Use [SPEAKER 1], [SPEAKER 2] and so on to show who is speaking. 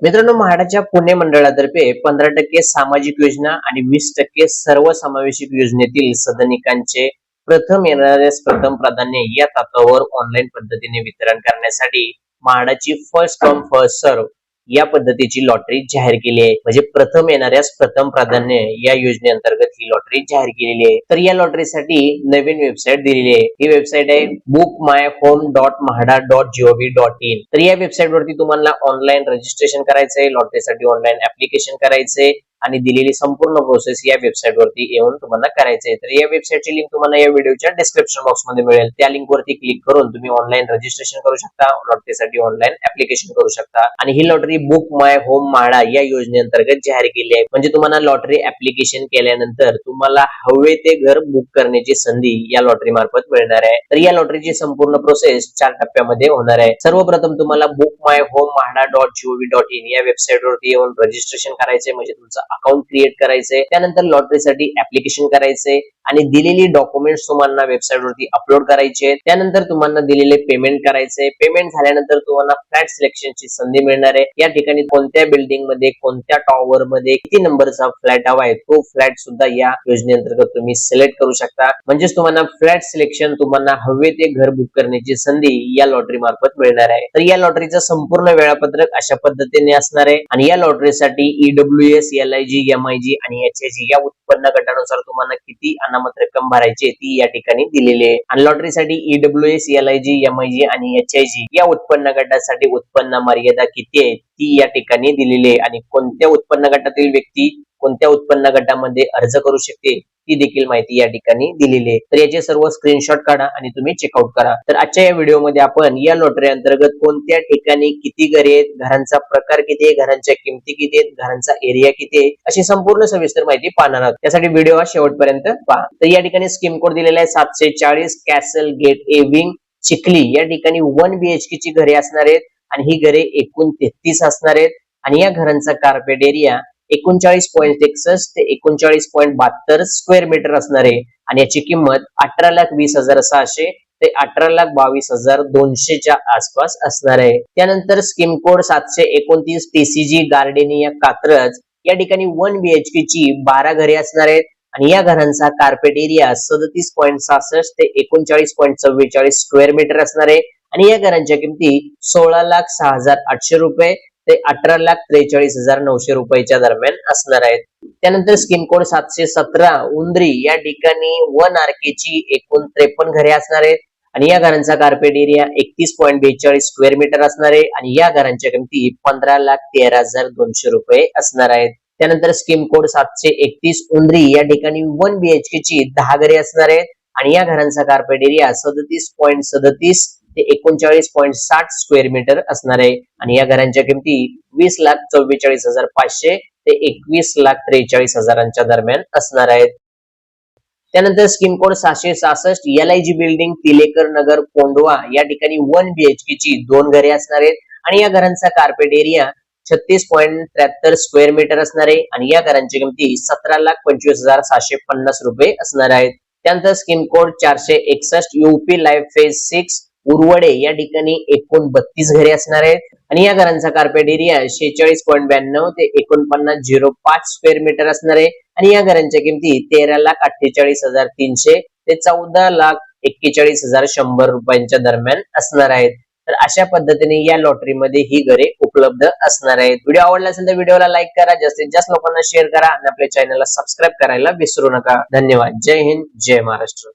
[SPEAKER 1] मित्रांनो, म्हाडाच्या पुणे मंडळातर्फे 15% सामाजिक योजना आणि 20% सर्वसमावेशक योजनेतील सदनिकांचे प्रथम येणाऱ्यास प्रथम प्राधान्य या तत्वावर ऑनलाईन पद्धतीने वितरण करण्यासाठी म्हाडाची फर्स्ट कम फर्स्ट सर्व या पद्धतीची लॉटरी जाहीर केली आहे. म्हणजे प्रथम येणाऱ्यास प्रथम प्राधान्य या योजनेअंतर्गत ही लॉटरी जाहीर केलेली आहे. तर या लॉटरीसाठी नवीन वेबसाईट दिलेली आहे. ही वेबसाईट आहे bookmyhome.mahada.gov.in. तर या वेबसाईट वरती तुम्हाला ऑनलाईन रजिस्ट्रेशन करायचंय, लॉटरीसाठी ऑनलाईन ऍप्लिकेशन करायचंय आणि दिलेली संपूर्ण प्रोसेस या वेबसाईट वरती येऊन तुम्हाला करायचंय. तर या वेबसाईटची लिंक तुम्हाला या व्हिडिओच्या डिस्क्रिप्शन बॉक्स मध्ये मिळेल. त्या लिंक वरती क्लिक करून तुम्ही ऑनलाईन रजिस्ट्रेशन करू शकता, लॉटरीसाठी ऑनलाईन ऍप्लिकेशन करू शकता. आणि ही लॉटरी बुक माय होम म्हाडा या योजनेअंतर्गत जाहीर केली आहे. म्हणजे तुम्हाला लॉटरी ऍप्लिकेशन केल्यानंतर तुम्हाला हवे ते घर बुक करण्याची संधी या लॉटरी मार्फत मिळणार आहे. तर या लॉटरीची संपूर्ण प्रोसेस 4 टप्प्यामध्ये होणार आहे. सर्वप्रथम तुम्हाला बुक माय होम mahada.gov.in या वेबसाईट वरती येऊन रजिस्ट्रेशन करायचंय, म्हणजे तुमचं अकाउंट क्रिएट करायचंय. त्यानंतर लॉटरीसाठी ऍप्लिकेशन करायचंय आणि दिलेली डॉक्युमेंट्स तुम्हाला वेबसाईट वरती अपलोड करायचे. त्यानंतर तुम्हाला दिलेले पेमेंट करायचंय. पेमेंट झाल्यानंतर तुम्हाला फ्लॅट सिलेक्शनची संधी मिळणार आहे. या ठिकाणी कोणत्या बिल्डिंग मध्ये, कोणत्या टॉवर मध्ये किती नंबरचा फ्लॅट हवा आहे तो फ्लॅट सुद्धा या योजनेअंतर्गत तुम्ही सिलेक्ट करू शकता. म्हणजेच तुम्हाला फ्लॅट सिलेक्शन, तुम्हाला हवे ते घर बुक करण्याची संधी या लॉटरी मार्फत मिळणार आहे. तर या लॉटरीचं संपूर्ण वेळापत्रक अशा पद्धतीने असणार आहे. आणि या लॉटरीसाठी EWS, LIG, MIG आणि HIG या उत्पन्न गटानुसार तुम्हाला किती अनामत रक्कम भरायची ती या ठिकाणी दिलेली आहे. आणि लॉटरीसाठी EWS, LIG, MIG आणि HIG या उत्पन्न गटासाठी उत्पन्न मर्यादा किती आहे ती या ठिकाणी दिलेली आहे. आणि कोणत्या उत्पन्न गटातील व्यक्ती कोणत्या उत्पन्न गटामध्ये अर्ज करू शकते ती देखील माहिती या ठिकाणी दिलेली आहे. तर याचे सर्व स्क्रीनशॉट काढा आणि तुम्ही चेकआउट करा. तर आजच्या या व्हिडिओमध्ये आपण या लॉटरी अंतर्गत कोणत्या ठिकाणी किती घरे आहेत, घरांचा प्रकार किती आहे, घरांच्या किमती किती आहेत, घरांचा एरिया किती आहे, अशी संपूर्ण सविस्तर माहिती पाहणार आहोत. त्यासाठी व्हिडिओ हा शेवटपर्यंत पहा. तर या ठिकाणी स्कीम कोड दिलेला आहे 740 castle gate A wing Chikhli. या ठिकाणी 1 BHK ची घरे असणार आहेत आणि ही घरे एकूण 33 असणार आहेत. आणि या घरांचा कार्पेट एरिया 39.61 ते 39.72 स्क्वेअर मीटर असणार आहे. आणि याची किंमत 18,20,600 ते 18,22,200 च्या आसपास असणार आहे. त्यानंतर scheme code 729 TCG gardenia Katraj. या ठिकाणी 1 BHK ची 12 घरे असणार आहेत आणि या घरांचा कार्पेट एरिया 37.66 ते 39.44 स्क्वेअर मीटर असणार आहे. आणि या घरांच्या किमती 16,06,800 रुपये ते 18,43,900 रुपयाच्या दरम्यान असणार आहेत. त्यानंतर स्कीम कोड 717 उंद्री. या ठिकाणी 1 RK ची एकूण 53 घरे असणार आहेत आणि या घरांचा कार्पेट एरिया 31.42 स्क्वेअर मीटर असणार आहे. आणि या घरांच्या किमती 15,13,200 रुपये असणार आहेत. त्यानंतर स्कीम कोड 731 उंद्री. या ठिकाणी 1 BHK ची 10 घरे असणार आहेत आणि या घरांचा कार्पेट एरिया 37.37 ते 39.60 स्क्वेअर मीटर असणार आहे. आणि या घरांच्या किमती 20,44,500 ते 21,43,000 दरम्यान असणार आहेत. त्यानंतर scheme code 766 LIG building Tilekar Nagar Kondhwa. या ठिकाणी 1 BHK ची 2 घरे असणार आहेत आणि या घरांचा कार्पेट एरिया 36.73 स्क्वेअर मीटर असणार आहे. आणि या घरांची किमती 17,25,750 रुपये असणार आहेत. त्यानंतर scheme code 461 UP life phase 6 उरवडे. या ठिकाणी एकूण 32 घरे असणार आहेत आणि या घरांचा कार्पेट एरिया 46.92 ते 49.05 स्क्वेअर मीटर असणार आहे. आणि या घरांच्या किमती 13,48,300 ते 14,41,100 रुपयांच्या दरम्यान असणार आहेत. तर अशा पद्धतीने या लॉटरीमध्ये ही घरे उपलब्ध असणार आहेत. व्हिडिओ आवडला असेल तर व्हिडिओला लाईक करा, जास्तीत जास्त लोकांना शेअर करा आणि आपल्या चॅनलला सबस्क्राईब करायला विसरू नका. धन्यवाद. जय हिंद, जय महाराष्ट्र.